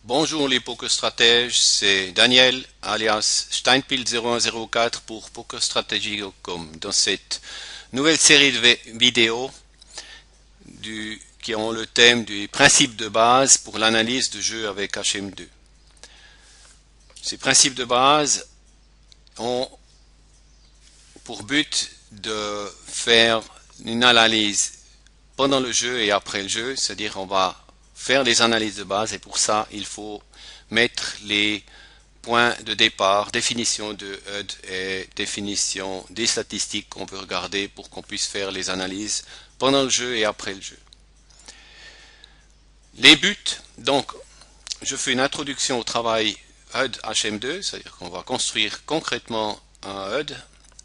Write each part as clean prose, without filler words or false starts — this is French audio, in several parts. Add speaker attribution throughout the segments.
Speaker 1: Bonjour les pokerstratèges, c'est Daniel alias Steinpild0104 pour pokerstrategy.com. Dans cette nouvelle série de vidéos qui ont le thème du principe de base pour l'analyse de jeux avec HM2. Ces principes de base ont pour but de faire une analyse pendant le jeu et après le jeu, c'est-à-dire on va faire les analyses de base et pour ça il faut mettre les points de départ, définition de HUD et définition des statistiques qu'on veut regarder pour qu'on puisse faire les analyses pendant le jeu et après le jeu. Les buts, donc je fais une introduction au travail HUD HM2, c'est-à-dire qu'on va construire concrètement un HUD,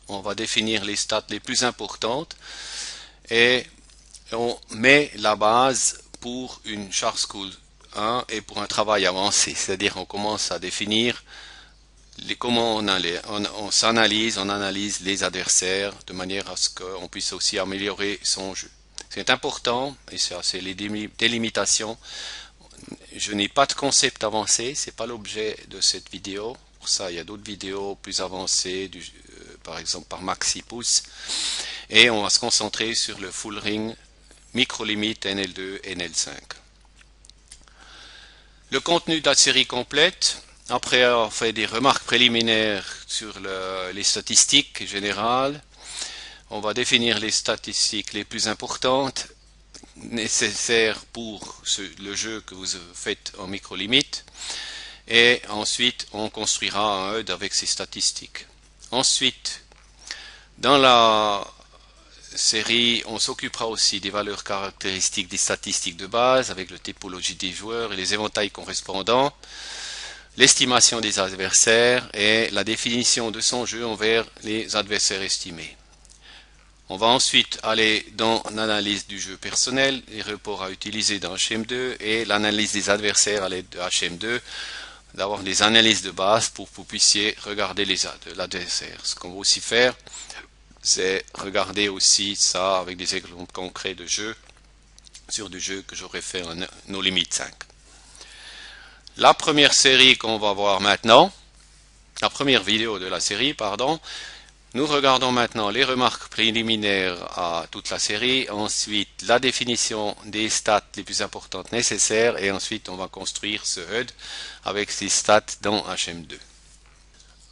Speaker 1: on va définir les stats les plus importantes et on met la base pour une Chart School 1 et pour un travail avancé, c'est-à-dire on commence à définir comment on s'analyse, on analyse les adversaires de manière à ce qu'on puisse aussi améliorer son jeu. C'est important, et ça c'est les délimitations. Je n'ai pas de concept avancé, c'est pas l'objet de cette vidéo. Pour ça, il y a d'autres vidéos plus avancées, par exemple par Maxi Pouce. Et on va se concentrer sur le full ring, micro-limite NL2 et NL5. Le contenu de la série complète, après avoir fait des remarques préliminaires sur les statistiques générales, on va définir les statistiques les plus importantes nécessaires pour le jeu que vous faites en micro-limite. Et ensuite, on construira un HUD avec ces statistiques. Ensuite, dans la série, on s'occupera aussi des valeurs caractéristiques des statistiques de base avec la typologie des joueurs et les éventails correspondants, l'estimation des adversaires et la définition de son jeu envers les adversaires estimés. On va ensuite aller dans l'analyse du jeu personnel, les reports à utiliser dans HM2 et l'analyse des adversaires à l'aide de HM2, d'avoir des analyses de base pour que vous puissiez regarder l'adversaire. Ce qu'on va aussi faire, c'est regarder aussi ça avec des exemples concrets de jeux sur du jeu que j'aurais fait en No Limit 5. La première série qu'on va voir maintenant, la première vidéo de la série, pardon, nous regardons maintenant les remarques préliminaires à toute la série, ensuite la définition des stats les plus importantes nécessaires et ensuite on va construire ce HUD avec ces stats dans HM2.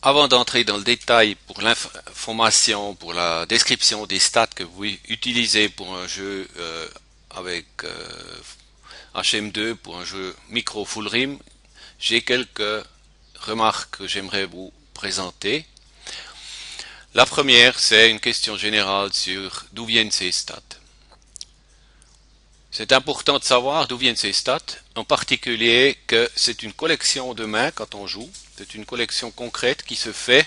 Speaker 1: Avant d'entrer dans le détail pour l'information, pour la description des stats que vous utilisez pour un jeu avec HM2, pour un jeu micro full rim, j'ai quelques remarques que j'aimerais vous présenter. La première, c'est une question générale sur d'où viennent ces stats. C'est important de savoir d'où viennent ces stats, en particulier que c'est une collection de mains quand on joue. C'est une collection concrète qui se fait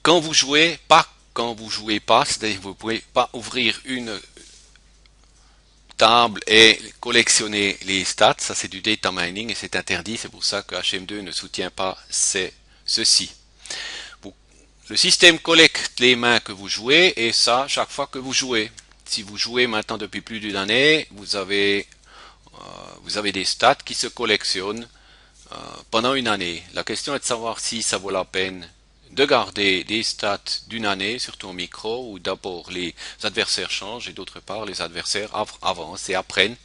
Speaker 1: quand vous jouez, pas quand vous jouez pas, c'est-à-dire que vous ne pouvez pas ouvrir une table et collectionner les stats, ça c'est du data mining et c'est interdit, c'est pour ça que HM2 ne soutient pas ceci. Le système collecte les mains que vous jouez et ça chaque fois que vous jouez. Si vous jouez maintenant depuis plus d'une année, vous avez des stats qui se collectionnent pendant une année. La question est de savoir si ça vaut la peine de garder des stats d'une année, surtout en micro, où d'abord les adversaires changent et d'autre part les adversaires avancent et apprennent.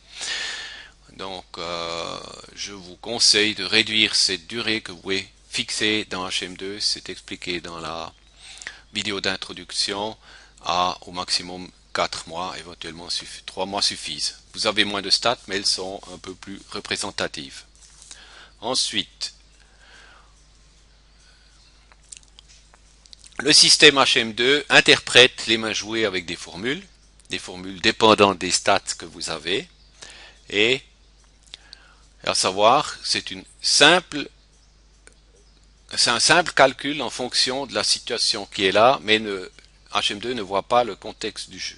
Speaker 1: Donc je vous conseille de réduire cette durée que vous pouvez fixer dans HM2, c'est expliqué dans la vidéo d'introduction, au maximum 4 mois, éventuellement 3 mois suffisent. Vous avez moins de stats, mais elles sont un peu plus représentatives. Ensuite, le système HM2 interprète les mains jouées avec des formules dépendantes des stats que vous avez, et à savoir, c'est un simple calcul en fonction de la situation qui est là, mais HM2 ne voit pas le contexte du jeu.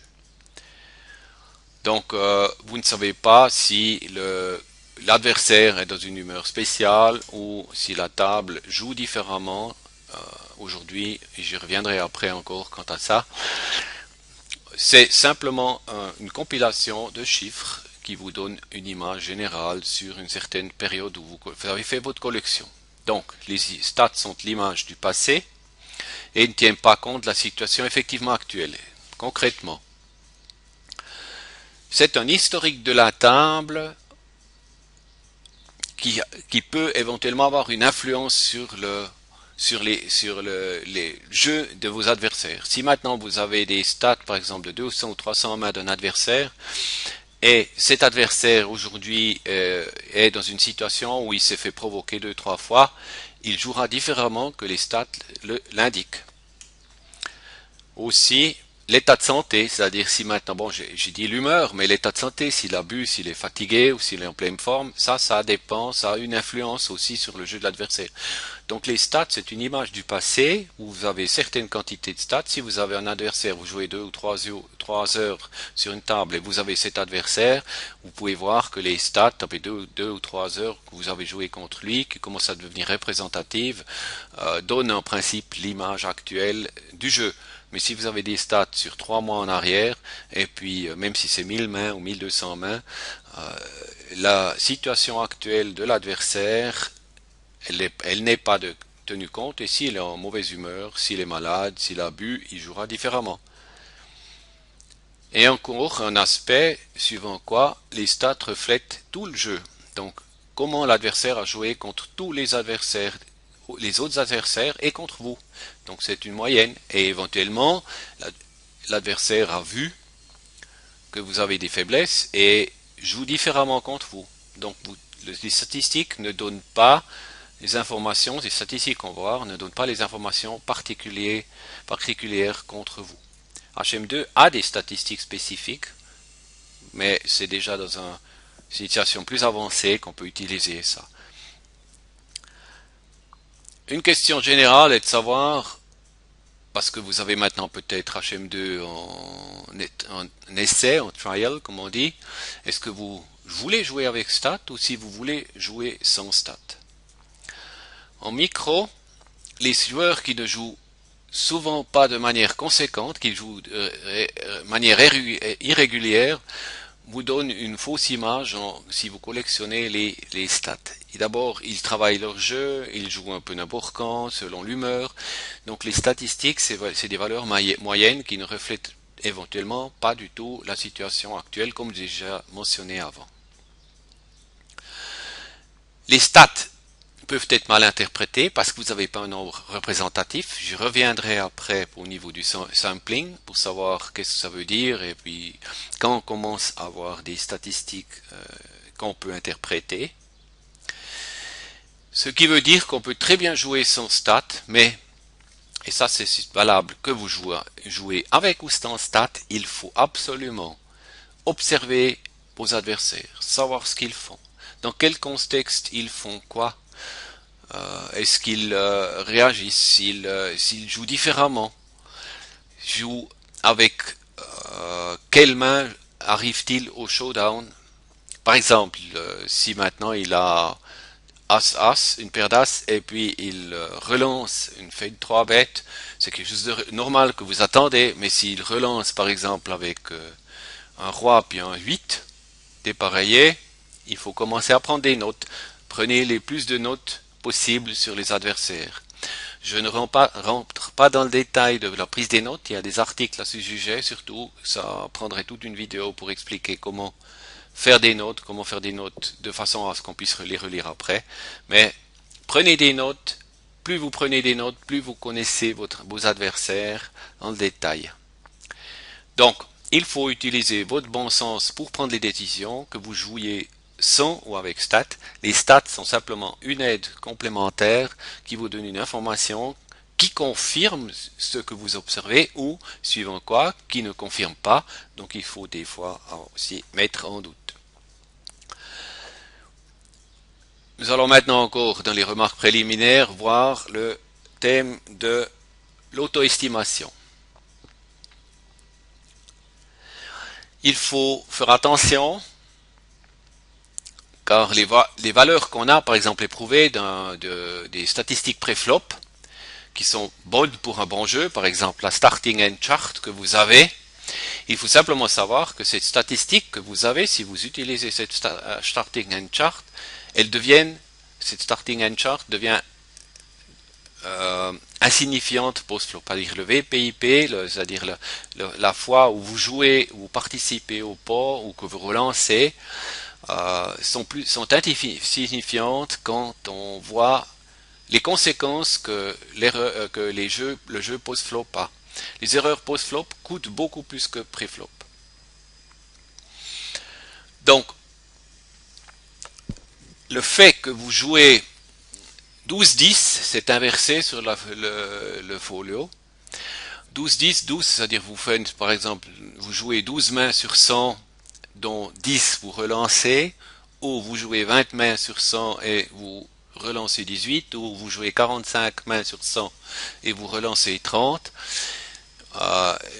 Speaker 1: Donc, vous ne savez pas si l'adversaire est dans une humeur spéciale ou si la table joue différemment. Aujourd'hui, et j'y reviendrai après encore quant à ça. C'est simplement une compilation de chiffres qui vous donne une image générale sur une certaine période où vous avez fait votre collection. Donc, les stats sont l'image du passé et ne tiennent pas compte de la situation effectivement actuelle. Concrètement, c'est un historique de la table qui peut éventuellement avoir une influence sur les jeux de vos adversaires. Si maintenant vous avez des stats, par exemple, de 200 ou 300 mains d'un adversaire, et cet adversaire aujourd'hui est dans une situation où il s'est fait provoquer 2-3 fois, il jouera différemment que les stats l'indiquent. Aussi, l'état de santé, c'est-à-dire si maintenant, bon, j'ai dit l'humeur, mais l'état de santé, s'il abuse, s'il est fatigué ou s'il est en pleine forme, ça dépend, ça a une influence aussi sur le jeu de l'adversaire. Donc les stats, c'est une image du passé où vous avez certaines quantités de stats. Si vous avez un adversaire, vous jouez 2 ou 3 heures sur une table et vous avez cet adversaire, vous pouvez voir que les stats, après 2 ou 3 heures que vous avez joué contre lui, qui commencent à devenir représentatives, donnent en principe l'image actuelle du jeu. Mais si vous avez des stats sur 3 mois en arrière, et puis même si c'est 1000 mains ou 1200 mains, la situation actuelle de l'adversaire, elle n'est pas tenue compte, et s'il est en mauvaise humeur, s'il est malade, s'il a bu, il jouera différemment. Et encore un aspect suivant quoi les stats reflètent tout le jeu. Donc comment l'adversaire a joué contre tous les adversaires, les autres adversaires et contre vous. Donc c'est une moyenne et éventuellement l'adversaire a vu que vous avez des faiblesses et joue différemment contre vous. Donc les statistiques ne donnent pas les informations, les statistiques qu'on va voir ne donnent pas les informations particulières contre vous. HM2 a des statistiques spécifiques, mais c'est déjà dans une situation plus avancée qu'on peut utiliser ça. Une question générale est de savoir, parce que vous avez maintenant peut-être HM2 en essai, en trial, comme on dit, est-ce que vous voulez jouer avec stats ou si vous voulez jouer sans stats? En micro, les joueurs qui ne jouent souvent pas de manière conséquente, qui jouent de manière irrégulière, vous donnent une fausse image si vous collectionnez les stats. D'abord, ils travaillent leur jeu, ils jouent un peu n'importe quand, selon l'humeur. Donc les statistiques, c'est des valeurs moyennes qui ne reflètent éventuellement pas du tout la situation actuelle, comme déjà mentionné avant. Les stats peuvent être mal interprétés parce que vous n'avez pas un nombre représentatif. Je reviendrai après au niveau du sampling pour savoir qu'est-ce que ça veut dire et puis quand on commence à avoir des statistiques qu'on peut interpréter. Ce qui veut dire qu'on peut très bien jouer sans stats, mais, et ça c'est valable que vous jouez avec ou sans stats, il faut absolument observer vos adversaires, savoir ce qu'ils font, dans quel contexte ils font quoi. Est-ce qu'ils réagissent, s'ils jouent différemment, jouent avec quelle main arrive-t-il au showdown. Par exemple, si maintenant il a As-As, une paire d'As, et puis il relance une feuille de 3 bêtes, c'est quelque chose de normal que vous attendez, mais s'il relance par exemple avec un roi puis un 8 dépareillé, il faut commencer à prendre des notes. Prenez les plus de notes possibles sur les adversaires. Je ne rentre pas dans le détail de la prise des notes, il y a des articles à ce sujet, surtout ça prendrait toute une vidéo pour expliquer comment faire des notes, de façon à ce qu'on puisse les relire après. Mais prenez des notes, plus vous prenez des notes, plus vous connaissez vos adversaires en détail. Donc, il faut utiliser votre bon sens pour prendre les décisions, que vous jouiez sans ou avec stats. Les stats sont simplement une aide complémentaire qui vous donne une information qui confirme ce que vous observez ou, suivant quoi, qui ne confirme pas. Donc il faut des fois aussi mettre en doute. Nous allons maintenant encore dans les remarques préliminaires voir le thème de l'auto-estimation. Il faut faire attention car les valeurs qu'on a, par exemple éprouvées des statistiques pré-flop, qui sont bonnes pour un bon jeu, par exemple la starting end chart que vous avez, Il faut simplement savoir que cette statistique que vous avez, si vous utilisez cette starting end chart, cette starting end chart devient insignifiante post-flop, c'est-à-dire le VPIP, c'est-à-dire la fois où vous jouez, où vous participez au pot ou que vous relancez, sont insignifiantes quand on voit les conséquences que le jeu post-flop a. Les erreurs post-flop coûtent beaucoup plus que pré-flop. Donc, le fait que vous jouez 12-10, c'est inversé sur le folio. 12-10, 12, c'est-à-dire vous faites, par exemple, vous jouez 12 mains sur 100, dont 10 vous relancez, ou vous jouez 20 mains sur 100 et vous relancez 18, ou vous jouez 45 mains sur 100 et vous relancez 30.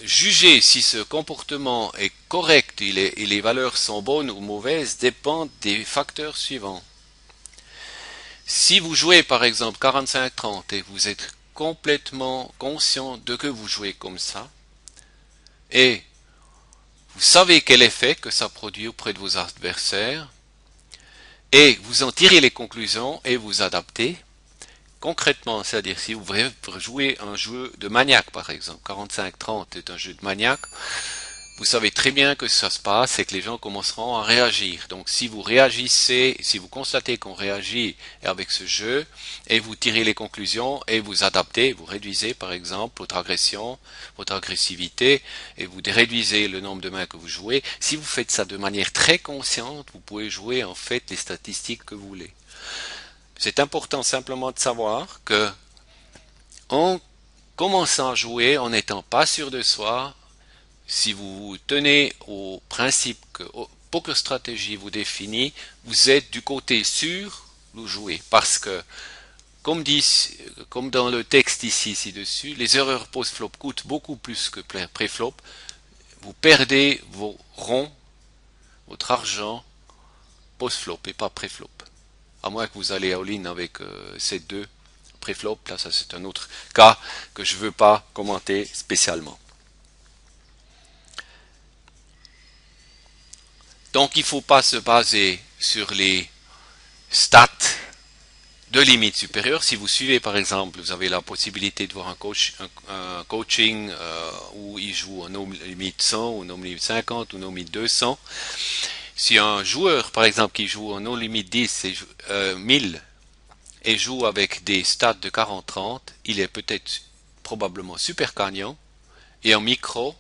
Speaker 1: Juger si ce comportement est correct et les valeurs sont bonnes ou mauvaises dépendent des facteurs suivants. Si vous jouez par exemple 45-30 et vous êtes complètement conscient de que vous jouez comme ça, et vous savez quel effet que ça produit auprès de vos adversaires, et vous en tirez les conclusions et vous adaptez, concrètement, c'est-à-dire si vous jouez un jeu de maniaque par exemple, 45-30 est un jeu de maniaque, vous savez très bien que ça se passe et que les gens commenceront à réagir. Donc si vous réagissez, si vous constatez qu'on réagit avec ce jeu, et vous tirez les conclusions et vous adaptez, vous réduisez par exemple votre agression, votre agressivité, et vous réduisez le nombre de mains que vous jouez, si vous faites ça de manière très consciente, vous pouvez jouer en fait les statistiques que vous voulez. C'est important simplement de savoir que en commençant à jouer, en n'étant pas sûr de soi, si vous vous tenez au principe que Poker Strategy vous définit, vous êtes du côté sûr où jouer. Parce que, comme dans le texte ici, ci-dessus, les erreurs post-flop coûtent beaucoup plus que pré-flop. Vous perdez vos ronds, votre argent, post-flop et pas pré-flop. À moins que vous allez all-in avec ces deux pré-flop. Là, ça c'est un autre cas que je ne veux pas commenter spécialement. Donc il ne faut pas se baser sur les stats de limite supérieure. Si vous suivez par exemple, vous avez la possibilité de voir un coaching où il joue en no limite 100 ou no limite 50 ou no limite 200. Si un joueur par exemple qui joue en no limite 10 et 1000 et joue avec des stats de 40-30, il est peut-être probablement super gagnant. Et en micro,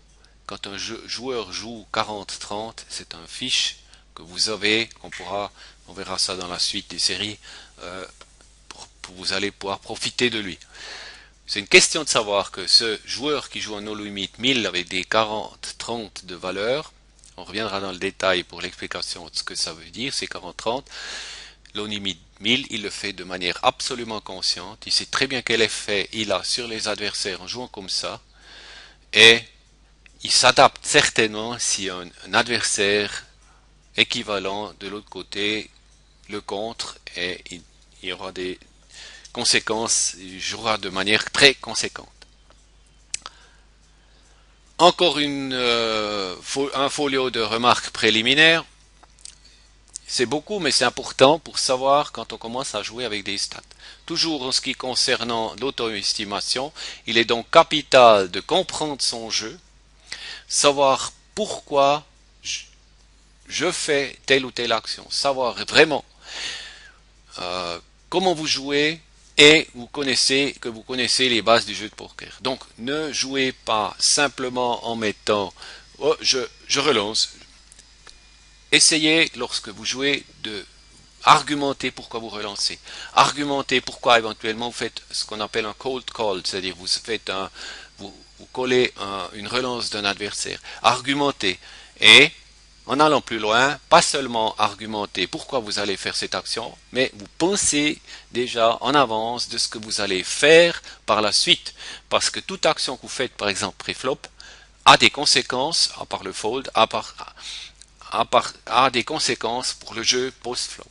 Speaker 1: quand un joueur joue 40-30, c'est un fiche que vous avez, on verra ça dans la suite des séries, vous allez pouvoir profiter de lui. C'est une question de savoir que ce joueur qui joue en no limit 1000 avec des 40-30 de valeur, on reviendra dans le détail pour l'explication de ce que ça veut dire, ces 40-30, low limit 1000, il le fait de manière absolument consciente, il sait très bien quel effet il a sur les adversaires en jouant comme ça, et il s'adapte certainement si un adversaire équivalent de l'autre côté le contre et il y aura des conséquences, il jouera de manière très conséquente. Encore un folio de remarques préliminaires. C'est beaucoup, mais c'est important pour savoir quand on commence à jouer avec des stats. Toujours en ce qui concerne l'auto-estimation, il est donc capital de comprendre son jeu, savoir pourquoi je fais telle ou telle action, savoir vraiment comment vous jouez et vous connaissez les bases du jeu de poker. Donc ne jouez pas simplement en mettant oh, je relance. Essayez lorsque vous jouez de argumenter pourquoi vous relancez. Argumentez pourquoi éventuellement vous faites ce qu'on appelle un cold call, c'est-à-dire vous collez une relance d'un adversaire. Argumentez. Et en allant plus loin, pas seulement argumenter pourquoi vous allez faire cette action, mais vous pensez déjà en avance de ce que vous allez faire par la suite. Parce que toute action que vous faites, par exemple pré-flop, a des conséquences, à part le fold, a des conséquences pour le jeu post-flop.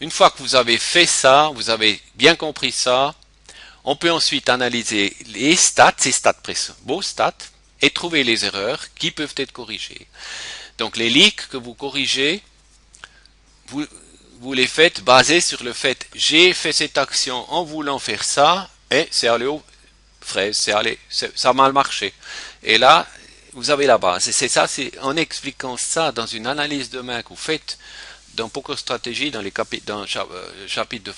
Speaker 1: Une fois que vous avez fait ça, vous avez bien compris ça, on peut ensuite analyser les stats, ces stats vos stats, et trouver les erreurs qui peuvent être corrigées. Donc les leaks que vous corrigez, vous les faites basés sur le fait j'ai fait cette action en voulant faire ça et c'est allé aux fraises, ça a mal marché. Et là, vous avez la base. Et c'est ça, c'est en expliquant ça dans une analyse de main que vous faites dans Poker Stratégie, dans le chapitre de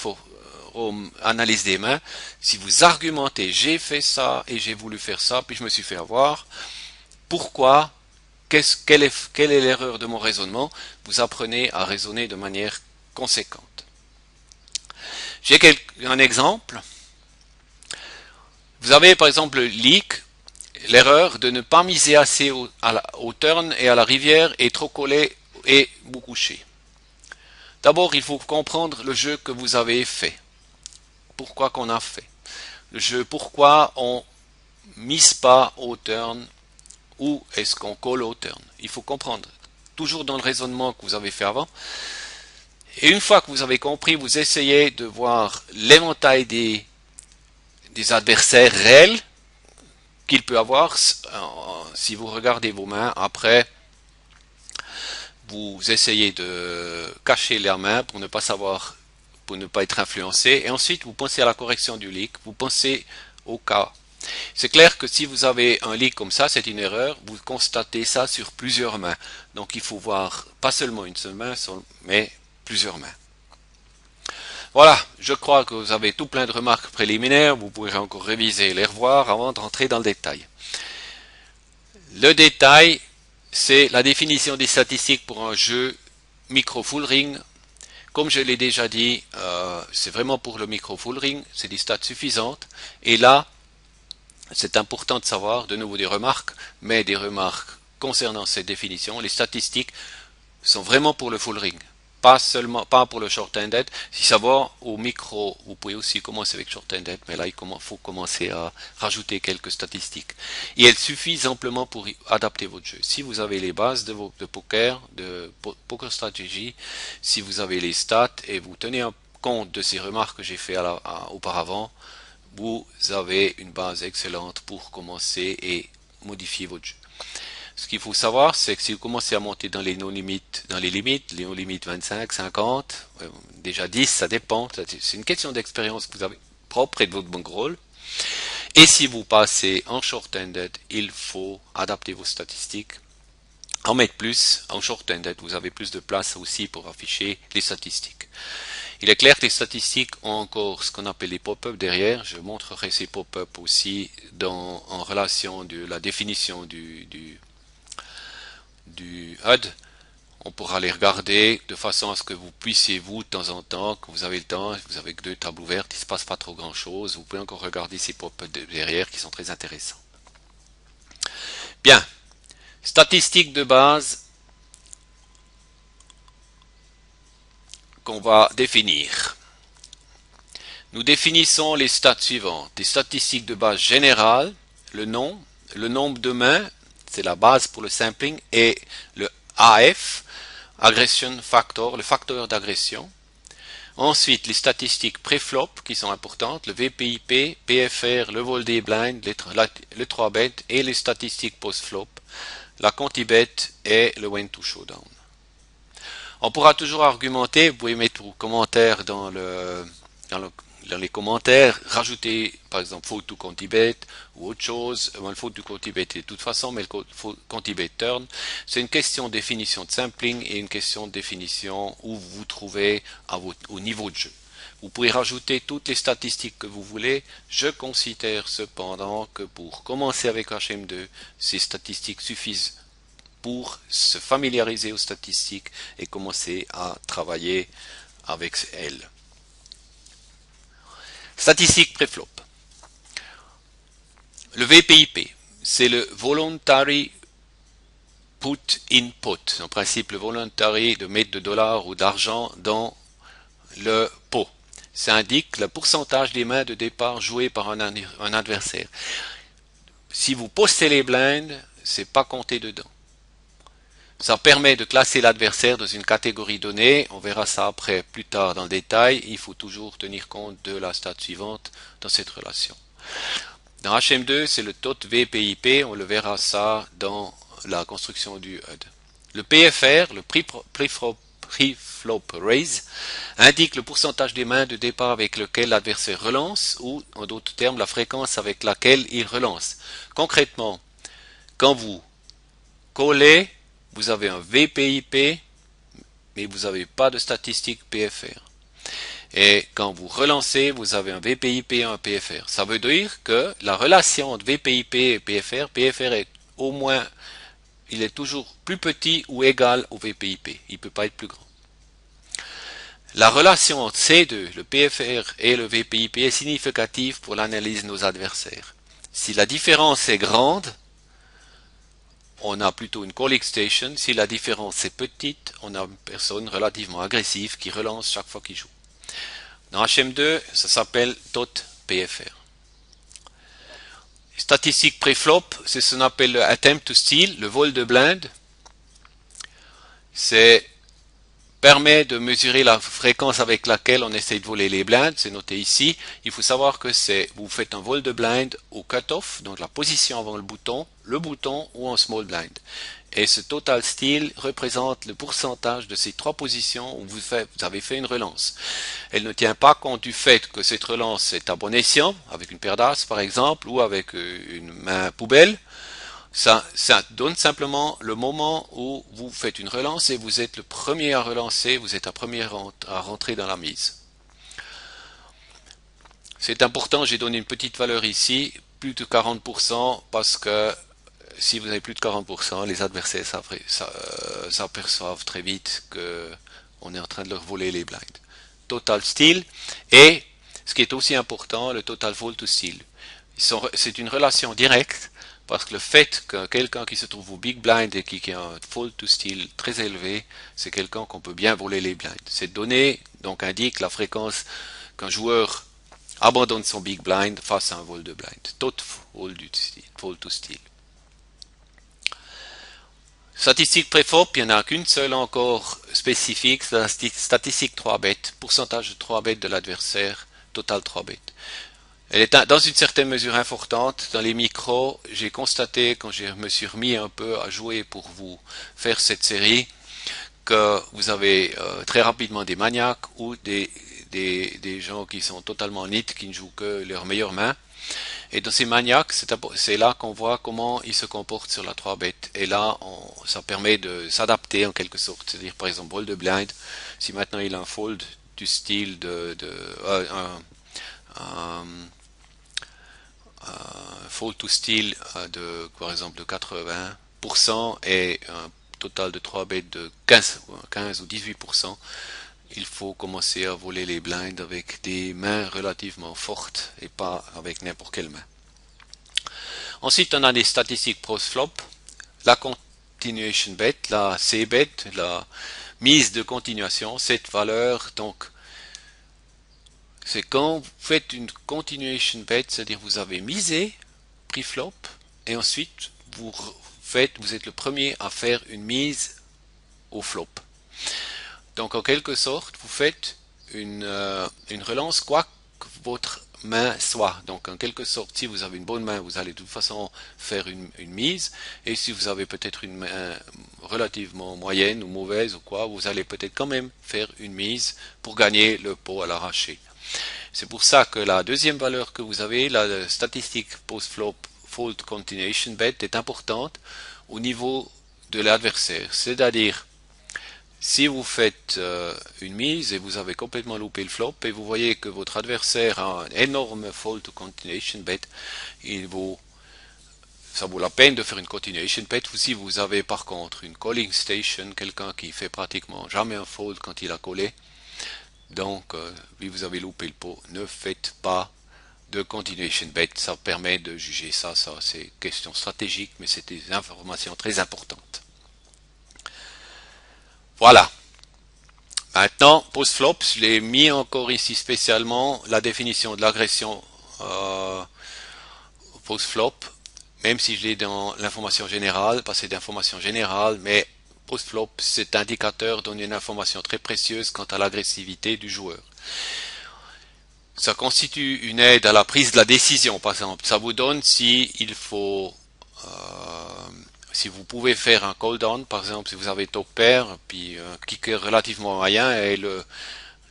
Speaker 1: analyse des mains, si vous argumentez j'ai fait ça et j'ai voulu faire ça, puis je me suis fait avoir, pourquoi, quelle est l'erreur de mon raisonnement, vous apprenez à raisonner de manière conséquente. J'ai un exemple. Vous avez par exemple le leak, l'erreur de ne pas miser assez au turn et à la rivière et trop coller et vous coucher. D'abord, il faut comprendre le jeu que vous avez fait. Pourquoi qu'on a fait. Le jeu, pourquoi on mise pas au turn ou est-ce qu'on colle au turn. Il faut comprendre. Toujours dans le raisonnement que vous avez fait avant. Et une fois que vous avez compris, vous essayez de voir l'éventail des adversaires réels qu'il peut avoir. Si vous regardez vos mains, après, vous essayez de cacher leurs mains pour ne pas savoir, pour ne pas être influencé. Et ensuite, vous pensez à la correction du leak. Vous pensez au cas. C'est clair que si vous avez un leak comme ça, c'est une erreur. Vous constatez ça sur plusieurs mains. Donc, il faut voir pas seulement une seule main, mais plusieurs mains. Voilà, je crois que vous avez tout plein de remarques préliminaires. Vous pourrez encore réviser et les revoir avant de rentrer dans le détail. Le détail, c'est la définition des statistiques pour un jeu micro full ring. Comme je l'ai déjà dit, c'est vraiment pour le micro full ring, c'est des stats suffisantes. Et là, c'est important de savoir, de nouveau des remarques, mais des remarques concernant cette définition. Les statistiques sont vraiment pour le full ring, pas pour le short-handed. Si ça va au micro, vous pouvez aussi commencer avec short-handed, mais là il faut commencer à rajouter quelques statistiques. Et elles suffisent amplement pour adapter votre jeu. Si vous avez les bases de poker, de poker stratégie, si vous avez les stats et vous tenez compte de ces remarques que j'ai fait auparavant, vous avez une base excellente pour commencer et modifier votre jeu. Ce qu'il faut savoir, c'est que si vous commencez à monter dans les non-limites, les non-limites 25, 50, déjà 10, ça dépend. C'est une question d'expérience que vous avez propre et de votre bankroll. Et si vous passez en short-handed, il faut adapter vos statistiques. En mettre plus, en short-handed, vous avez plus de place aussi pour afficher les statistiques. Il est clair que les statistiques ont encore ce qu'on appelle les pop-up derrière. Je montrerai ces pop-up aussi en relation de la définition du HUD. On pourra les regarder de façon à ce que vous puissiez, vous, de temps en temps, quand vous avez le temps, vous avez que 2 tables ouvertes, il ne se passe pas trop grand chose, vous pouvez encore regarder ces pop-up derrière qui sont très intéressants. Bien. Statistiques de base qu'on va définir. Nous définissons les stats suivantes. Les statistiques de base générales, le nombre de mains, c'est la base pour le sampling, et le AF, Aggression Factor, le facteur d'agression. Ensuite, les statistiques pré-flop qui sont importantes, le VPIP, PFR, le vol des blinds, le 3-bet et les statistiques post-flop, la quanti-bet et le when to showdown. On pourra toujours argumenter, vous pouvez mettre vos commentaires dans les commentaires, rajouter par exemple faute to quanti-bet ou autre chose. Le faute to quanti-bet de toute façon, mais le quanti-bet turn, c'est une question de définition de sampling et une question de définition où vous vous trouvez au niveau de jeu. Vous pouvez rajouter toutes les statistiques que vous voulez. Je considère cependant que pour commencer avec HM2, ces statistiques suffisent pour se familiariser aux statistiques et commencer à travailler avec elles. Statistiques pré-flop. Le VPIP, c'est le Voluntary Put in Pot. En principe, le voluntary de mettre de dollars ou d'argent dans le pot. Ça indique le pourcentage des mains de départ jouées par un adversaire. Si vous postez les blinds, c'est pas compté dedans. Ça permet de classer l'adversaire dans une catégorie donnée. On verra ça après, plus tard dans le détail. Il faut toujours tenir compte de la stat suivante dans cette relation. Dans HM2, c'est le tot VPIP, on le verra ça dans la construction du HUD. Le PFR, le Preflop Raise, indique le pourcentage des mains de départ avec lequel l'adversaire relance, ou en d'autres termes, la fréquence avec laquelle il relance. Concrètement, quand vous collez, vous avez un VPIP, mais vous n'avez pas de statistique PFR. Et quand vous relancez, vous avez un VPIP et un PFR. Ça veut dire que la relation entre VPIP et PFR, PFR est au moins, il est toujours plus petit ou égal au VPIP. Il ne peut pas être plus grand. La relation entre ces deux, le PFR et le VPIP, est significative pour l'analyse de nos adversaires. Si la différence est grande, on a plutôt une calling station. Si la différence est petite, on a une personne relativement agressive qui relance chaque fois qu'il joue. Dans HM2, ça s'appelle TOT PFR. Statistique pré-flop, c'est ce qu'on appelle le attempt to steal, le vol de blinde. C'est permet de mesurer la fréquence avec laquelle on essaie de voler les blindes, c'est noté ici. Il faut savoir que c'est, vous faites un vol de blind au cut-off, donc la position avant le bouton ou en small blind. Et ce total steal représente le pourcentage de ces trois positions où vous avez fait une relance. Elle ne tient pas compte du fait que cette relance est à bon escient, avec une paire d'as par exemple, ou avec une main poubelle. Ça donne simplement le moment où vous faites une relance et vous êtes le premier à relancer, vous êtes le premier à rentrer dans la mise. C'est important, j'ai donné une petite valeur ici, plus de 40%, parce que si vous avez plus de 40%, les adversaires s'aperçoivent très vite qu'on est en train de leur voler les blinds. Total steal, et ce qui est aussi important, le total fold to steal. C'est une relation directe, parce que le fait que quelqu'un qui se trouve au big blind et qui a un fold to steal très élevé, c'est quelqu'un qu'on peut bien voler les blinds. Cette donnée donc indique la fréquence qu'un joueur abandonne son big blind face à un vol de blind. Tot fold to steal. Statistique pré-flop, il n'y en a qu'une seule encore spécifique, c'est la statistique 3 bêtes, pourcentage de 3 bêtes de l'adversaire, total 3 bêtes. Elle est dans une certaine mesure importante. Dans les micros, j'ai constaté, quand je me suis remis un peu à jouer pour vous faire cette série, que vous avez très rapidement des maniaques ou des gens qui sont totalement nits, qui ne jouent que leurs meilleures mains. Et dans ces maniaques, c'est là qu'on voit comment ils se comportent sur la 3 bêtes. Et là, ça permet de s'adapter en quelque sorte. C'est-à-dire, par exemple, ball de blind, si maintenant il a un fold du style fold to steal de, par exemple, de 80% et un total de 3 bêtes de 15 ou 18%, il faut commencer à voler les blinds avec des mains relativement fortes et pas avec n'importe quelle main. Ensuite, on a des statistiques post-flop, la continuation bet, la C-bet, la mise de continuation, cette valeur, donc, c'est quand vous faites une continuation bet, c'est-à-dire vous avez misé pre-flop et ensuite vous êtes le premier à faire une mise au flop. Donc en quelque sorte, vous faites une relance quoi que votre main soit. Donc en quelque sorte, si vous avez une bonne main, vous allez de toute façon faire une mise. Et si vous avez peut-être une main relativement moyenne ou mauvaise ou quoi, vous allez peut-être quand même faire une mise pour gagner le pot à l'arraché. C'est pour ça que la deuxième valeur que vous avez, la statistique post-flop fold continuation bet, est importante au niveau de l'adversaire. C'est-à-dire, si vous faites une mise et vous avez complètement loupé le flop et vous voyez que votre adversaire a un énorme fold to continuation bet, ça vaut la peine de faire une continuation bet. Ou si vous avez par contre une calling station, quelqu'un qui fait pratiquement jamais un fold quand il a collé, donc oui, vous avez loupé le pot, ne faites pas de continuation bet, ça permet de juger ça c'est question stratégique, mais c'est des informations très importantes. Voilà. Maintenant, post-flop, je l'ai mis encore ici spécialement la définition de l'agression post-flop, même si je l'ai dans l'information générale, passé d'information générale, mais post-flop, cet indicateur donne une information très précieuse quant à l'agressivité du joueur. Ça constitue une aide à la prise de la décision, par exemple. Ça vous donne si il faut, si vous pouvez faire un call down, par exemple, si vous avez top pair, puis un kicker relativement moyen et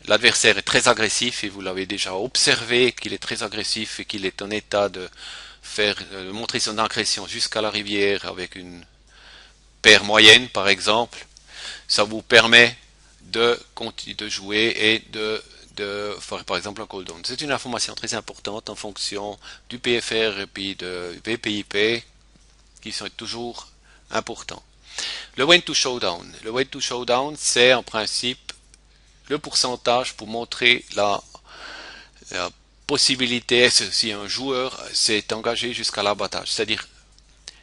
Speaker 1: l'adversaire est très agressif et vous l'avez déjà observé qu'il est très agressif et qu'il est en état de faire montrer son agression jusqu'à la rivière avec une paire moyenne, par exemple, ça vous permet de jouer et de faire par exemple un call down. C'est une information très importante en fonction du PFR et puis de VPIP qui sont toujours importants. Le when to showdown. Le when to showdown, c'est en principe le pourcentage pour montrer la possibilité si un joueur s'est engagé jusqu'à l'abattage. C'est-à-dire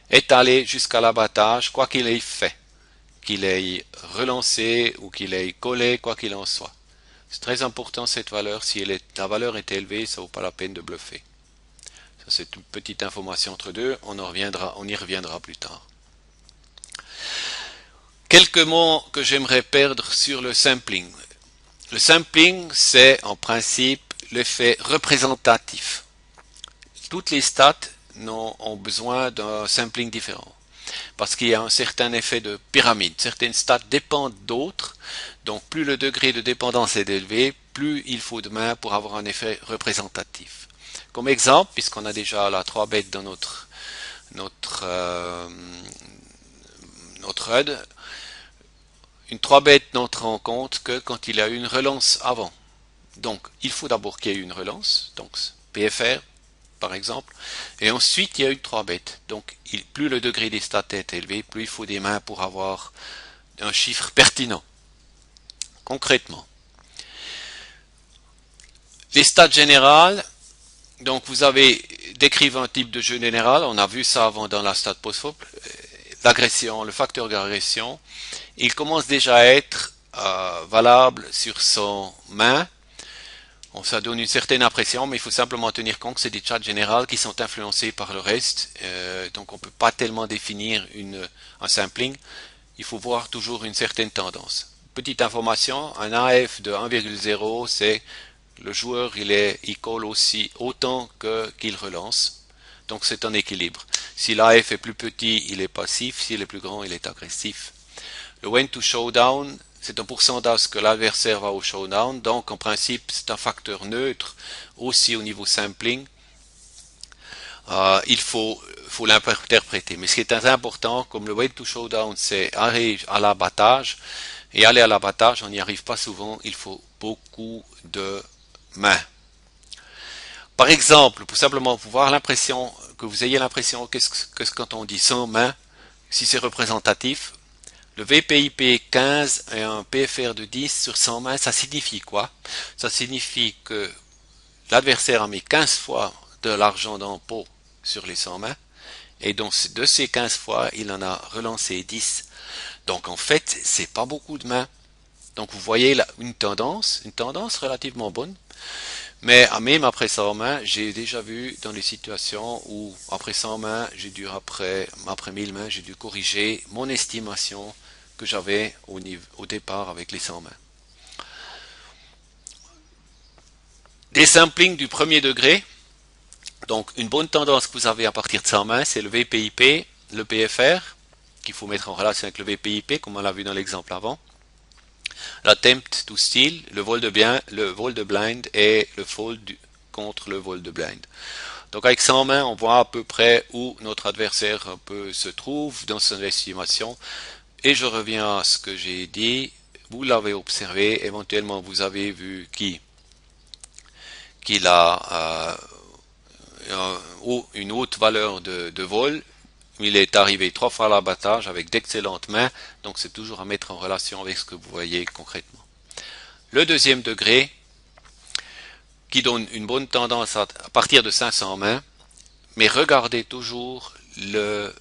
Speaker 1: est allé jusqu'à l'abattage, quoi qu'il ait fait, qu'il ait relancé ou qu'il ait collé, quoi qu'il en soit. C'est très important cette valeur. Si la valeur est élevée, ça vaut pas la peine de bluffer. Ça, c'est une petite information entre deux. On y reviendra plus tard. Quelques mots que j'aimerais perdre sur le sampling. Le sampling, c'est en principe l'effet représentatif. Toutes les stats ont besoin d'un sampling différent. Parce qu'il y a un certain effet de pyramide. Certaines stats dépendent d'autres. Donc plus le degré de dépendance est élevé, plus il faut de mains pour avoir un effet représentatif. Comme exemple, puisqu'on a déjà la 3 bêtes dans notre HUD, une 3 bêtes n'entre en compte que quand il y a une relance avant. Donc il faut d'abord qu'il y ait une relance, donc PFR par exemple, et ensuite il y a une 3 bêtes. Donc plus le degré des stats est élevé, plus il faut des mains pour avoir un chiffre pertinent. Concrètement, les stats générales, donc vous avez décrit un type de jeu général, on a vu ça avant dans la stat post-flop, l'agression, le facteur d'agression, il commence déjà à être valable sur son main. Ça donne une certaine impression, mais il faut simplement tenir compte que c'est des chats générales qui sont influencés par le reste, donc on ne peut pas tellement définir un sampling, il faut voir toujours une certaine tendance. Petite information, un AF de 1,0, c'est le joueur il colle aussi autant qu'il relance, donc c'est un équilibre. Si l'AF est plus petit, il est passif, s'il est plus grand, il est agressif. Le when to showdown, c'est un pourcentage que l'adversaire va au showdown, donc en principe c'est un facteur neutre aussi au niveau sampling. Il faut l'interpréter. Mais ce qui est très important, comme le when to showdown, c'est arriver à l'abattage, et aller à l'abattage, on n'y arrive pas souvent, il faut beaucoup de mains. Par exemple, pour simplement pouvoir l'impression, que vous ayez l'impression que quand on dit 100 mains, si c'est représentatif, le VPIP 15 et un PFR de 10 sur 100 mains, ça signifie quoi? Ça signifie que l'adversaire a mis 15 fois de l'argent dans le pot sur les 100 mains, et donc de ces 15 fois, il en a relancé 10. Donc en fait, c'est pas beaucoup de mains. Donc vous voyez là une tendance relativement bonne. Mais même après 100 mains, j'ai déjà vu dans les situations où après 100 mains, après 1000 mains, j'ai dû corriger mon estimation que j'avais au départ avec les 100 mains. Des samplings du premier degré. Donc une bonne tendance que vous avez à partir de 100 mains, c'est le VPIP, le PFR, qu'il faut mettre en relation avec le VPIP, comme on l'a vu dans l'exemple avant. L'attempt to steal, le vol de blind et le fold contre le vol de blind. Donc avec 100 mains, on voit à peu près où notre adversaire se trouve dans son estimation. Et je reviens à ce que j'ai dit, vous l'avez observé, éventuellement vous avez vu qu'il a une haute valeur de vol. Il est arrivé 3 fois à l'abattage avec d'excellentes mains, donc c'est toujours à mettre en relation avec ce que vous voyez concrètement. Le deuxième degré, qui donne une bonne tendance à partir de 500 mains, mais regardez toujours le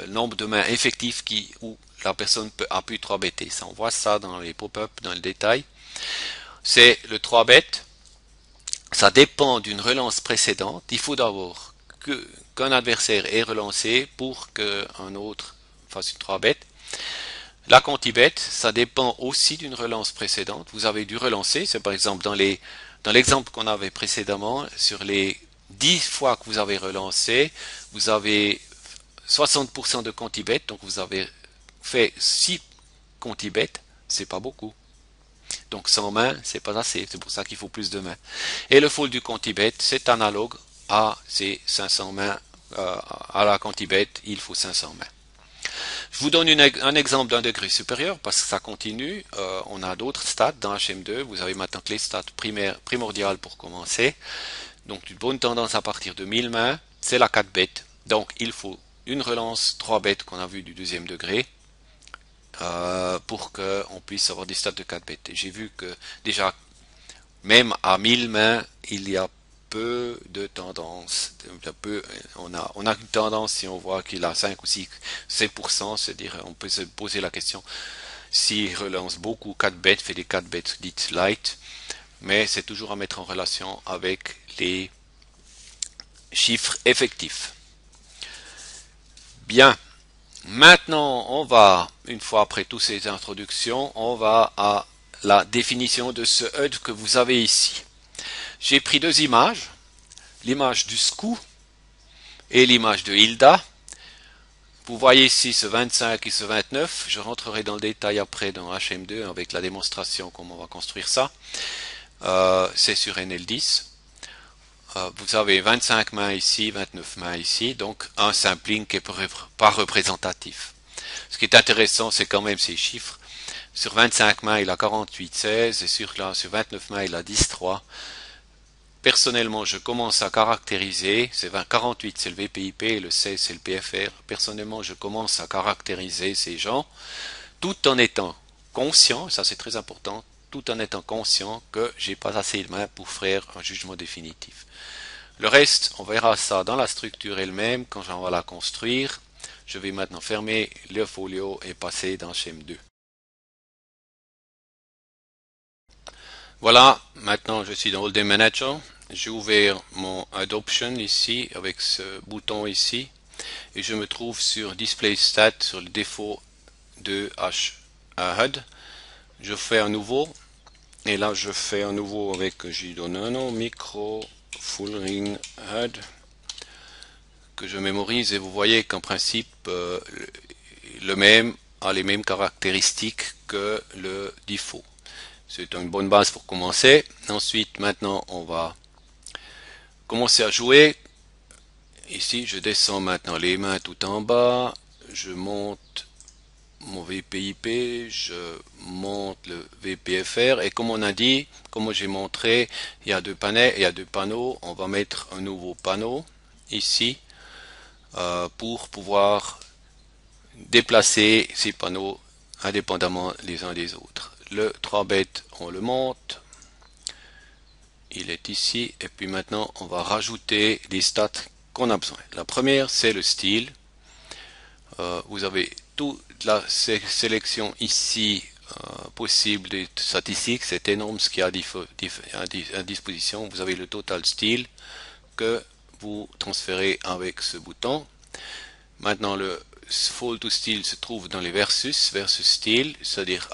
Speaker 1: nombre de mains effectifs où la personne a pu 3 bêter. Ça, on voit ça dans les pop-up, dans le détail. C'est le 3 bêtes. Ça dépend d'une relance précédente. Il faut d'abord qu'un adversaire ait relancé pour qu'un autre fasse une 3 bêtes. La quantibet, ça dépend aussi d'une relance précédente. Vous avez dû relancer, c'est par exemple dans l'exemple qu'on avait précédemment, sur les 10 fois que vous avez relancé, vous avez 60% de quantibet, donc vous avez fait 6 quantibet, c'est pas beaucoup. Donc 100 mains, c'est pas assez, c'est pour ça qu'il faut plus de mains. Et le fold du quantibet, c'est analogue à ces 500 mains, à la quantibet, il faut 500 mains. Je vous donne un exemple d'un degré supérieur parce que ça continue. On a d'autres stats dans HM2. Vous avez maintenant que les stats primordiales pour commencer. Donc une bonne tendance à partir de 1000 mains, c'est la 4 bêtes. Donc il faut une relance 3 bêtes qu'on a vu du deuxième degré pour qu'on puisse avoir des stats de 4 bêtes. J'ai vu que déjà, même à 1000 mains, il y a peu de tendance. On a une tendance si on voit qu'il a 5 ou 6, 7%, c'est-à-dire on peut se poser la question s'il relance beaucoup 4 bêtes, fait des 4 bêtes dites light, mais c'est toujours à mettre en relation avec les chiffres effectifs. Bien, maintenant on va, une fois après toutes ces introductions, on va à la définition de ce HUD que vous avez ici. J'ai pris deux images, l'image du SKU et l'image de Hilda. Vous voyez ici ce 25 et ce 29. Je rentrerai dans le détail après dans HM2 avec la démonstration comment on va construire ça. C'est sur NL10. Vous avez 25 mains ici, 29 mains ici, donc un sampling qui est pas représentatif. Ce qui est intéressant, c'est quand même ces chiffres. Sur 25 mains, il a 48,16 et sur 29 mains, il a 10,3. Personnellement, je commence à caractériser, c'est 48 c'est le VPIP et le 16 c'est le PFR. Personnellement, je commence à caractériser ces gens tout en étant conscient, ça c'est très important, tout en étant conscient que j'ai pas assez de mains pour faire un jugement définitif. Le reste, on verra ça dans la structure elle-même quand j'en vais la construire. Je vais maintenant fermer le folio et passer dans HM2. Voilà, maintenant je suis dans All Day Manager. J'ai ouvert mon Adoption ici avec ce bouton ici et je me trouve sur Display Stat sur le défaut de HUD. Je fais un nouveau et là je fais un nouveau avec, j'y donne un nom, Micro Full Ring HUD que je mémorise et vous voyez qu'en principe le même a les mêmes caractéristiques que le défaut. C'est une bonne base pour commencer. Ensuite, maintenant, on va commencer à jouer. Ici, je descends maintenant les mains tout en bas. Je monte mon VPIP. Je monte le VPFR. Et comme on a dit, comme j'ai montré, il y a deux panneaux. On va mettre un nouveau panneau ici pour pouvoir déplacer ces panneaux indépendamment les uns des autres. Le 3 bêtes, on le monte. Il est ici. Et puis maintenant, on va rajouter les stats qu'on a besoin. La première, c'est le style. Vous avez toute la sélection ici possible des statistiques. C'est énorme ce qu'il y a à disposition. Vous avez le total style que vous transférez avec ce bouton. Maintenant, le fall to style se trouve dans les versus style, c'est-à-dire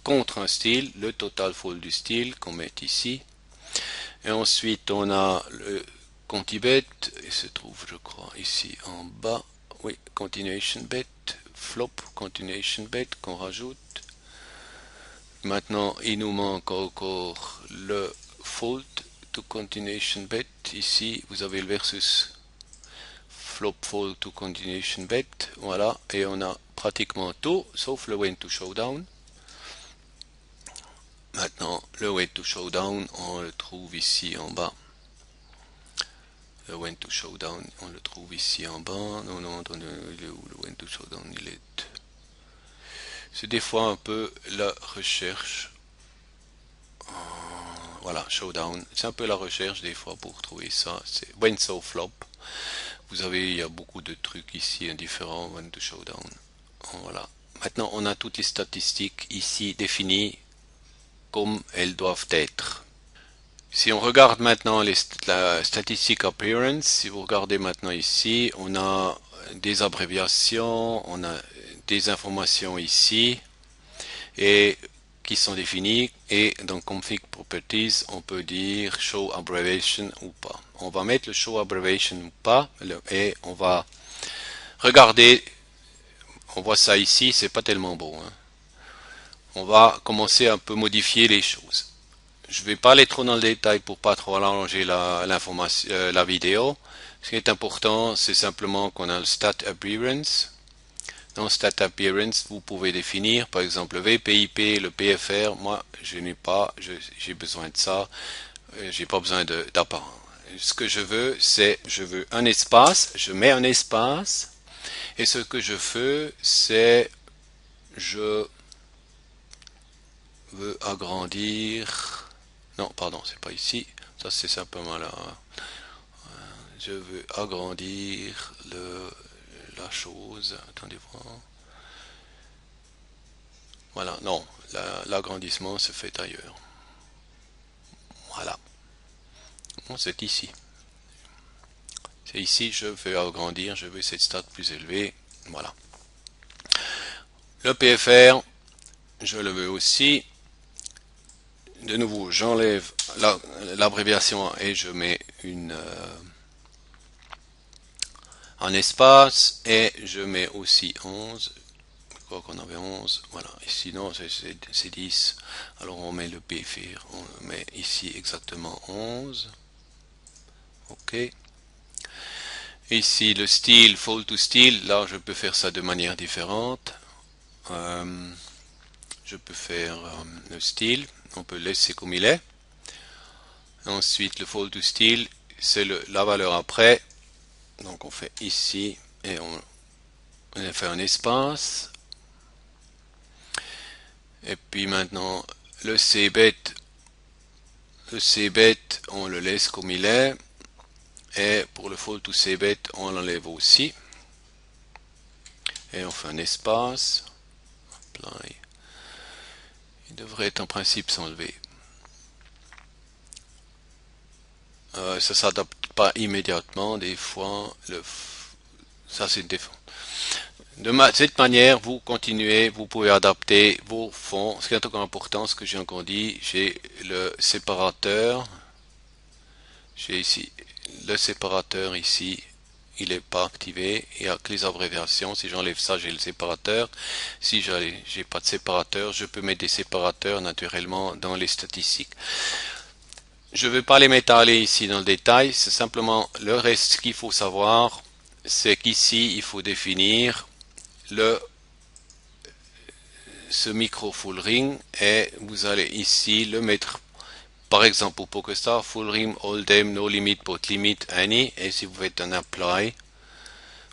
Speaker 1: contre un style, le total fall du style qu'on met ici. Et ensuite, on a le quantibet, il se trouve, je crois, ici en bas. Oui, continuation bet, flop, continuation bet qu'on rajoute. Maintenant, il nous manque encore le fold to continuation bet. Ici, vous avez le versus flop fold to continuation bet. Voilà, et on a pratiquement tout, sauf le when to showdown. Maintenant, le when to showdown, on le trouve ici en bas. Le when to showdown, on le trouve ici en bas. Non, il est où le when to showdown? Il est. C'est des fois un peu la recherche. Voilà, showdown. C'est un peu la recherche des fois pour trouver ça. C'est when so flop. Vous avez, il y a beaucoup de trucs ici indifférents. When to showdown. Voilà. Maintenant, on a toutes les statistiques ici définies comme elles doivent être. Si on regarde maintenant la statistique appearance, si vous regardez maintenant ici, on a des abréviations, on a des informations ici et qui sont définies, et dans Config Properties on peut dire Show Abbreviation ou pas. On va mettre le Show Abbreviation ou pas et on va regarder. On voit ça ici, c'est pas tellement beau, hein. On va commencer à un peu modifier les choses. Je vais pas aller trop dans le détail pour pas trop allonger la vidéo. Ce qui est important, c'est simplement qu'on a le Stat Appearance. Dans Stat Appearance, vous pouvez définir par exemple le VPIP, le PFR. Moi, je n'ai pas, j'ai besoin de ça. J'ai pas besoin d'apparent. Ce que je veux, c'est, je veux un espace. Je mets un espace. Et ce que je fais, c'est, je veux agrandir. Non, pardon, c'est pas ici. Ça, c'est simplement là. Je veux agrandir la chose. Attendez voir. Voilà, non, l'agrandissement se fait ailleurs. Voilà. Bon, c'est ici. C'est ici, je veux agrandir, je veux cette stat plus élevée. Voilà. Le PFR, je le veux aussi. De nouveau, j'enlève l'abréviation et je mets un espace et je mets aussi 11. Je crois qu'on avait 11. Voilà. Et sinon, c'est 10. Alors on met le PFR. On met ici exactement 11. OK. Ici, le style, Fall to Style. Là, je peux faire ça de manière différente. Je peux faire le style. On peut laisser comme il est. Ensuite, le Fall to Style, c'est la valeur après. Donc, on fait ici et on fait un espace. Et puis maintenant, le CBET, on le laisse comme il est. Et pour le Fall to CBET, on l'enlève aussi. Et on fait un espace. Apply. Il devrait en principe s'enlever. Ça s'adapte pas immédiatement. Des fois, ça c'est défaut. De cette manière, vous continuez, vous pouvez adapter vos fonds. Ce qui est encore important, ce que j'ai encore dit, j'ai le séparateur. J'ai ici le séparateur ici. Il n'est pas activé. Il n'y a que les abréviations. Si j'enlève ça, j'ai le séparateur. Si j'ai pas de séparateur, je peux mettre des séparateurs naturellement dans les statistiques. Je ne vais pas les m'étaler ici dans le détail. C'est simplement le reste qu'il faut savoir. C'est qu'ici, il faut définir ce micro full ring et vous allez ici le mettre. Par exemple, pour PokerStars, full ring, hold'em, no limit, pot limit, any. Et si vous faites un apply,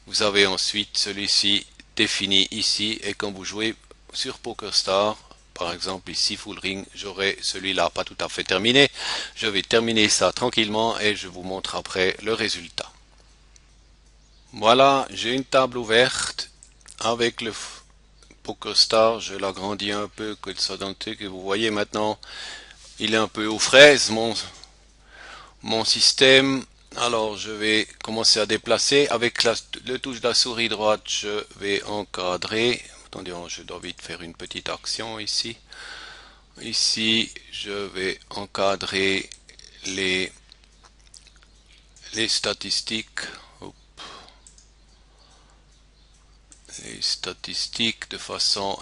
Speaker 1: vous avez ensuite celui-ci défini ici. Et quand vous jouez sur PokerStars, par exemple ici full ring, j'aurai celui-là pas tout à fait terminé. Je vais terminer ça tranquillement et je vous montre après le résultat. Voilà, j'ai une table ouverte avec le PokerStars. Je l'agrandis un peu, que ça donne que vous voyez maintenant. Il est un peu aux fraises, mon système. Alors, je vais commencer à déplacer. Avec le touche de la souris droite, je vais encadrer. Attendez, je dois vite faire une petite action ici. Ici, je vais encadrer les statistiques. Hop. Les statistiques de façon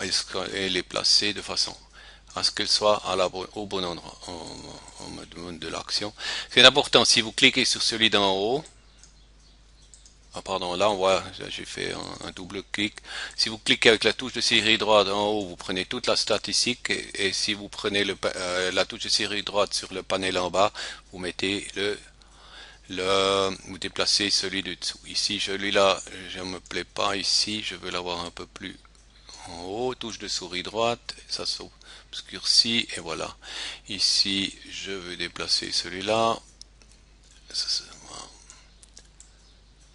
Speaker 1: et les placer de façon à ce qu'elle soit au bon endroit. On me demande de l'action. C'est important, si vous cliquez sur celui d'en haut, pardon, là on voit, j'ai fait un double clic. Si vous cliquez avec la touche de série droite en haut, vous prenez toute la statistique, et si vous prenez la touche de série droite sur le panel en bas, vous mettez vous déplacez celui du dessous. Ici, celui-là, je ne me plaît pas ici, je veux l'avoir un peu plus en haut, touche de souris droite, ça s'obscurcit, et voilà. Ici, je veux déplacer celui-là.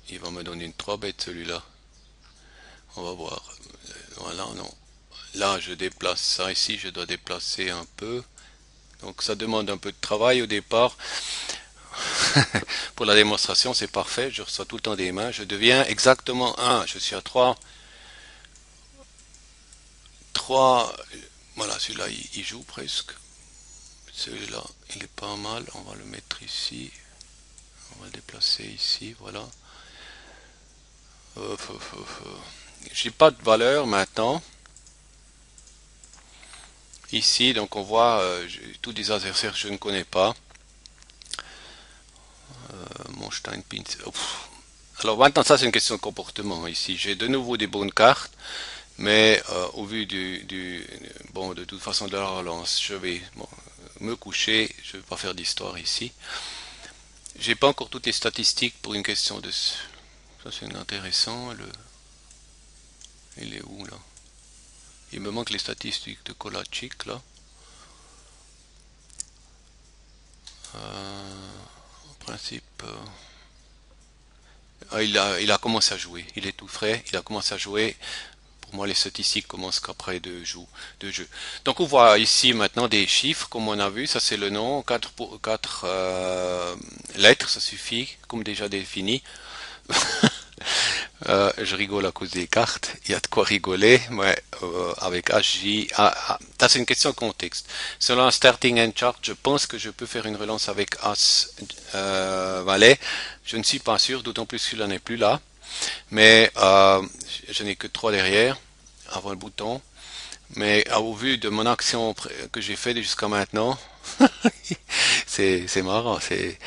Speaker 1: Il va me donner une 3 bêtes celui-là. On va voir. Voilà, non. Là, je déplace ça ici, je dois déplacer un peu. Donc ça demande un peu de travail au départ. Pour la démonstration, c'est parfait. Je reçois tout le temps des mains. Je deviens exactement 1. Je suis à 3. crois, voilà, celui-là il joue presque. Celui-là il est pas mal, on va le mettre ici, on va le déplacer ici, voilà. J'ai pas de valeur maintenant. Ici, donc on voit tous les adversaires que je ne connais pas. Mon Steinpins. Alors maintenant, ça c'est une question de comportement. Ici, j'ai de nouveau des bonnes cartes, mais au vu bon, de toute façon de la relance, je vais me coucher. Je vais pas faire d'histoire ici. J'ai pas encore toutes les statistiques pour une question de. Ça c'est intéressant. Il est où là? Il me manque les statistiques de Koláčik là. En principe, il a commencé à jouer. Il est tout frais. Il a commencé à jouer. Pour moi, les statistiques commencent qu'après deux jeux. Donc, on voit ici maintenant des chiffres, comme on a vu. Ça, c'est le nom. 4 lettres, ça suffit, comme déjà défini. Je rigole à cause des cartes. Il y a de quoi rigoler, mais avec HJ. Ça, c'est une question de contexte. Selon un starting and chart, je pense que je peux faire une relance avec As Valet. Je ne suis pas sûr, d'autant plus que celui-là n'est plus là. Mais je n'ai que 3 derrière, avant le bouton. Mais au vu de mon action que j'ai fait jusqu'à maintenant, c'est marrant. C'est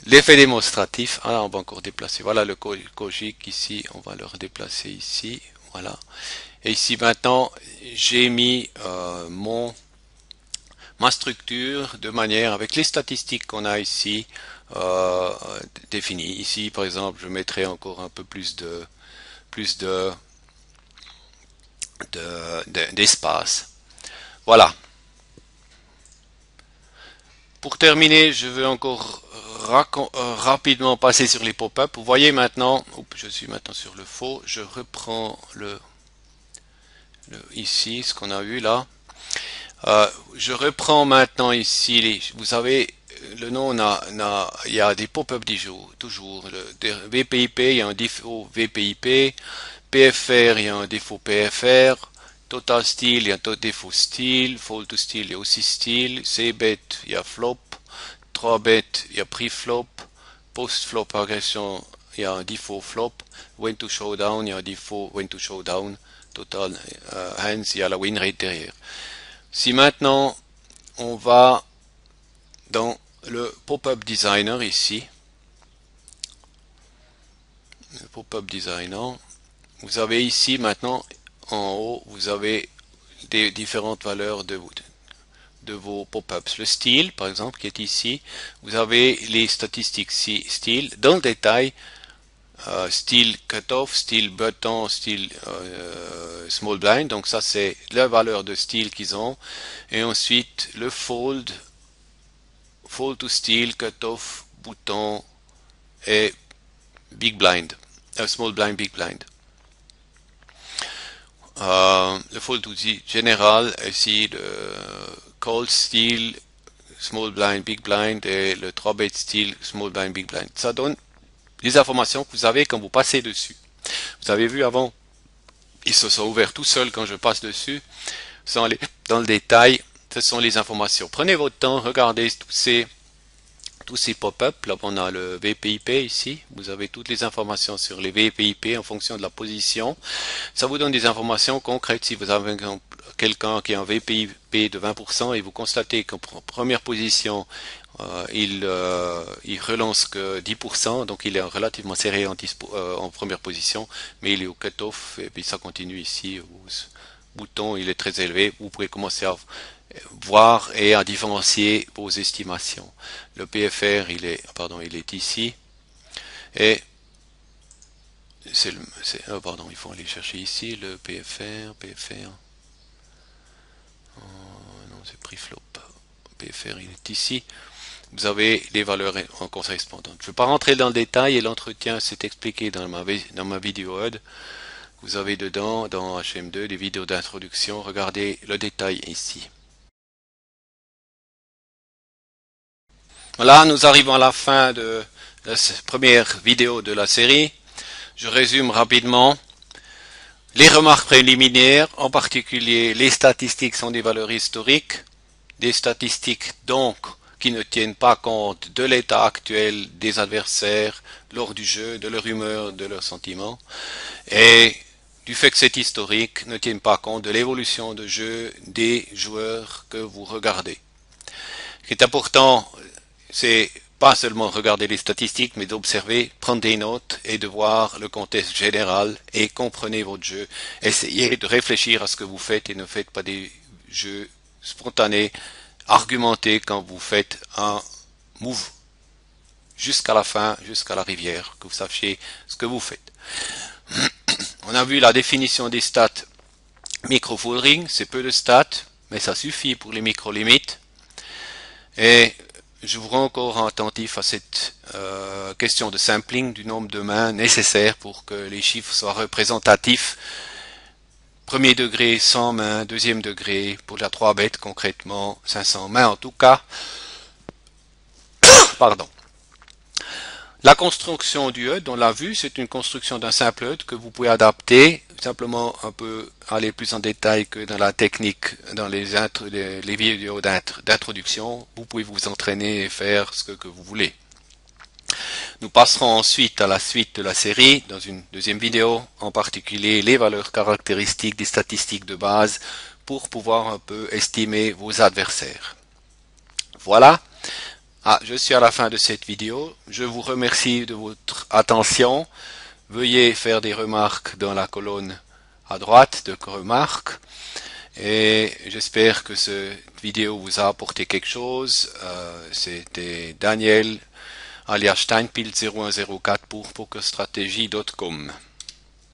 Speaker 1: l'effet démonstratif. Ah, on va encore déplacer. Voilà le Kojic ici. On va le redéplacer ici. Voilà. Et ici maintenant, j'ai mis ma structure de manière avec les statistiques qu'on a ici définies. Ici, par exemple, je mettrai encore un peu plus d'espace. Voilà. Pour terminer, je veux encore rapidement passer sur les pop-up. Vous voyez maintenant, je suis maintenant sur le faux, je reprends ici, ce qu'on a vu là. Je reprends maintenant ici, vous savez, le nom, il y a des pop-up toujours. Le VPIP, il y a un défaut VPIP. PFR, il y a un défaut PFR. Total Steel, il y a un défaut Steel. Fall to Steel, il y a aussi Steel. C-Bet, il y a Flop. 3-Bet, il y a Pre-Flop. Post-Flop Agression, il y a un défaut Flop. When to Showdown, il y a un défaut When to Showdown. Total Hands, il y a la win rate derrière. Si maintenant, on va dans le Pop-Up Designer ici. Le Pop-Up Designer. Vous avez ici maintenant, en haut, vous avez des différentes valeurs de vos pop-ups. Le style, par exemple, qui est ici. Vous avez les statistiques style. Dans le détail, style cutoff, style button, style small blind. Donc ça, c'est la valeur de style qu'ils ont. Et ensuite, le fold to style, cutoff, bouton et big blind. Small blind, big blind. Le fold outil général, ici le cold steel, small blind, big blind et le 3-bet steel, small blind, big blind. Ça donne les informations que vous avez quand vous passez dessus. Vous avez vu avant, ils se sont ouverts tout seuls quand je passe dessus. Sans aller dans le détail, ce sont les informations. Prenez votre temps, regardez tous ces pop-up. Là, on a le VPIP ici. Vous avez toutes les informations sur les VPIP en fonction de la position. Ça vous donne des informations concrètes. Si vous avez quelqu'un qui a un VPIP de 20% et vous constatez qu'en première position, il relance que 10%, donc il est relativement serré en première position, mais il est au cut-off et puis ça continue ici. Au bouton, il est très élevé. Vous pouvez commencer à voir et à différencier vos estimations. Le PFR, il est ici. Et il faut aller chercher ici le PFR. Oh, non, c'est Pre-Flop. PFR, il est ici. Vous avez les valeurs en correspondantes. Je ne vais pas rentrer dans le détail et l'entretien c'est expliqué dans ma vidéo. Vous avez dedans, dans HM2, des vidéos d'introduction. Regardez le détail ici. Voilà, nous arrivons à la fin de la première vidéo de la série. Je résume rapidement. Les remarques préliminaires, en particulier les statistiques, sont des valeurs historiques, des statistiques donc qui ne tiennent pas compte de l'état actuel des adversaires lors du jeu, de leur humeur, de leurs sentiments, et du fait que c'est historique, ne tiennent pas compte de l'évolution de jeu des joueurs que vous regardez. Ce qui est important, c'est pas seulement regarder les statistiques, mais d'observer, prendre des notes et de voir le contexte général et comprenez votre jeu. Essayez de réfléchir à ce que vous faites et ne faites pas des jeux spontanés, argumentés quand vous faites un move jusqu'à la fin, jusqu'à la rivière, que vous sachiez ce que vous faites. On a vu la définition des stats micro-foldering, c'est peu de stats, mais ça suffit pour les micro-limites. Et je vous rends encore attentif à cette question de sampling du nombre de mains nécessaires pour que les chiffres soient représentatifs. Premier degré 100 mains, deuxième degré pour la 3 bêtes concrètement 500 mains en tout cas. Pardon. La construction du HUD, on l'a vu, c'est une construction d'un simple HUD que vous pouvez adapter, simplement un peu aller plus en détail que dans la technique, dans les vidéos d'introduction. Vous pouvez vous entraîner et faire ce que vous voulez. Nous passerons ensuite à la suite de la série, dans une deuxième vidéo, en particulier les valeurs caractéristiques des statistiques de base pour pouvoir un peu estimer vos adversaires. Voilà. Je suis à la fin de cette vidéo. Je vous remercie de votre attention. Veuillez faire des remarques dans la colonne à droite de remarques. Et j'espère que cette vidéo vous a apporté quelque chose. C'était Daniel alias Steinpilt 0104 pour pokerstrategie.com.